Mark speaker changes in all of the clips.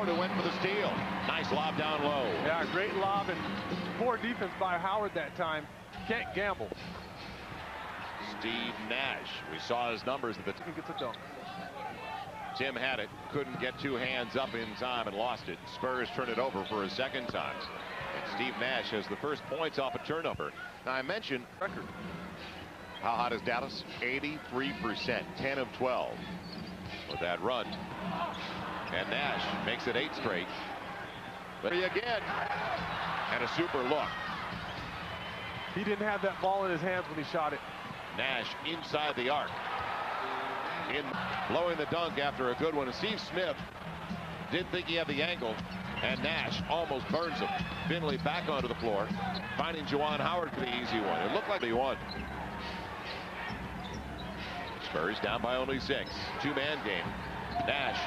Speaker 1: Howard who went for the steal. Nice lob down low.
Speaker 2: Yeah, great lob and poor defense by Howard that time. Can't gamble.
Speaker 1: Steve Nash. We saw his numbers at the
Speaker 2: He gets a dunk.
Speaker 1: Tim had it, couldn't get two hands up in time and lost it. Spurs turn it over for a second time. And Steve Nash has the first points off a turnover. Now I mentioned record. How hot is Dallas? 83%, 10 of 12 with that run. And Nash makes it 8 straight. But again, and a super look.
Speaker 2: He didn't have that ball in his hands when he shot it.
Speaker 1: Nash inside the arc. In blowing the dunk after a good one. And Steve Smith didn't think he had the angle. And Nash almost burns him. Finley back onto the floor. Finding Juwan Howard for the easy one. It looked like he won. Spurs down by only 6. Two-man game. Nash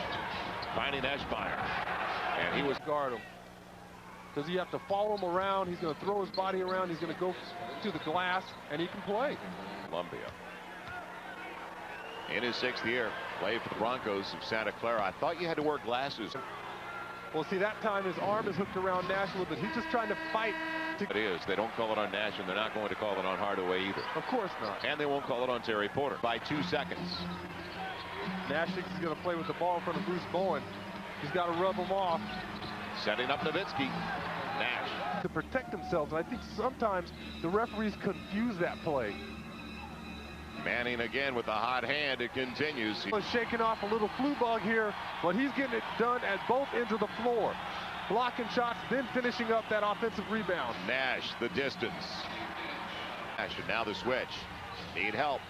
Speaker 1: finding Eschmeyer. And he was
Speaker 2: guard him. Does he have to follow him around? He's going to throw his body around. He's going to go to the glass, and he can play.
Speaker 1: Columbia. In his 6th year, played for the Broncos of Santa Clara. I thought you had to wear glasses.
Speaker 2: Well, see, that time his arm is hooked around Nash a little bit. He's just trying to fight.
Speaker 1: It is. They don't call it on Nash, and they're not going to call it on Hardaway either.
Speaker 2: Of course not.
Speaker 1: And they won't call it on Terry Porter by 2 seconds.
Speaker 2: Nash thinks he's going to play with the ball in front of Bruce Bowen. He's got to rub him off.
Speaker 1: Setting up Nowitzki. Nash.
Speaker 2: To protect themselves, and I think sometimes the referees confuse that play.
Speaker 1: Manning again with a hot hand. It continues.
Speaker 2: He's shaking off a little flu bug here, but he's getting it done at both ends of the floor. Blocking shots, then finishing up that offensive rebound.
Speaker 1: Nash, the distance. Nash, and now the switch. Need help.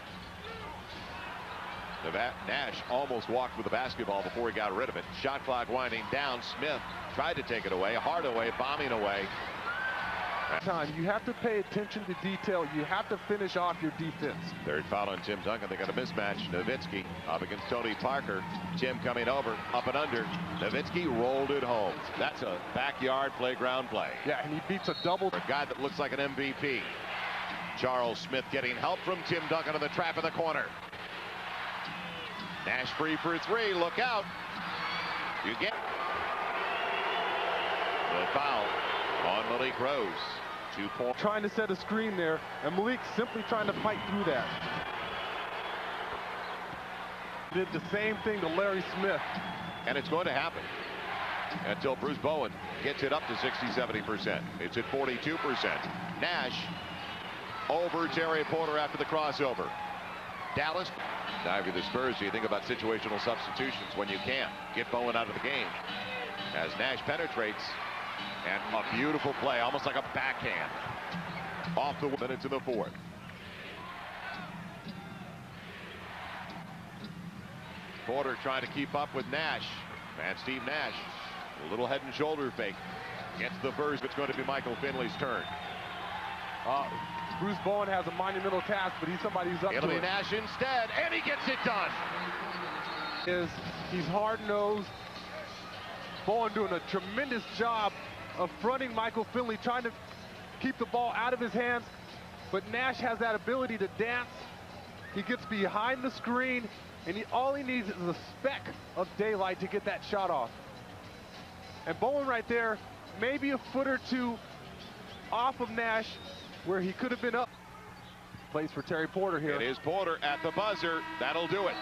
Speaker 1: Nash almost walked with the basketball before he got rid of it. Shot clock winding down. Smith tried to take it away. Hardaway bombing away.
Speaker 2: Time you have to pay attention to detail. You have to finish off your defense.
Speaker 1: Third foul on Tim Duncan. They got a mismatch. Nowitzki up against Tony Parker. Tim coming over, up and under. Nowitzki rolled it home. That's a backyard playground play.
Speaker 2: Yeah, and he beats a double.
Speaker 1: A guy that looks like an MVP. Charles Smith getting help from Tim Duncan in the trap in the corner. Nash free for 3. Look out. You get the foul on Malik Rose. 2 points.
Speaker 2: Trying to set a screen there, and Malik simply trying to fight through that. Did the same thing to Larry Smith.
Speaker 1: And it's going to happen until Bruce Bowen gets it up to 60-70%. It's at 42%. Nash over Terry Porter after the crossover. Dallas. Now if you're the Spurs, you think about situational substitutions when you can. Get Bowen out of the game. As Nash penetrates. And a beautiful play, almost like a backhand. Off the minutes in the 4th. Porter trying to keep up with Nash. And Steve Nash, a little head and shoulder fake. Gets the first. It's going to be Michael Finley's turn.
Speaker 2: Bruce Bowen has a monumental task, but he's somebody who's up to it.
Speaker 1: It'll be Nash instead, and he gets it done.
Speaker 2: He's hard-nosed. Bowen doing a tremendous job of fronting Michael Finley, trying to keep the ball out of his hands. But Nash has that ability to dance. He gets behind the screen, and all he needs is a speck of daylight to get that shot off. And Bowen right there, maybe a foot or 2 off of Nash, where he could have been up. Plays for Terry Porter here.
Speaker 1: It is Porter at the buzzer. That'll do it.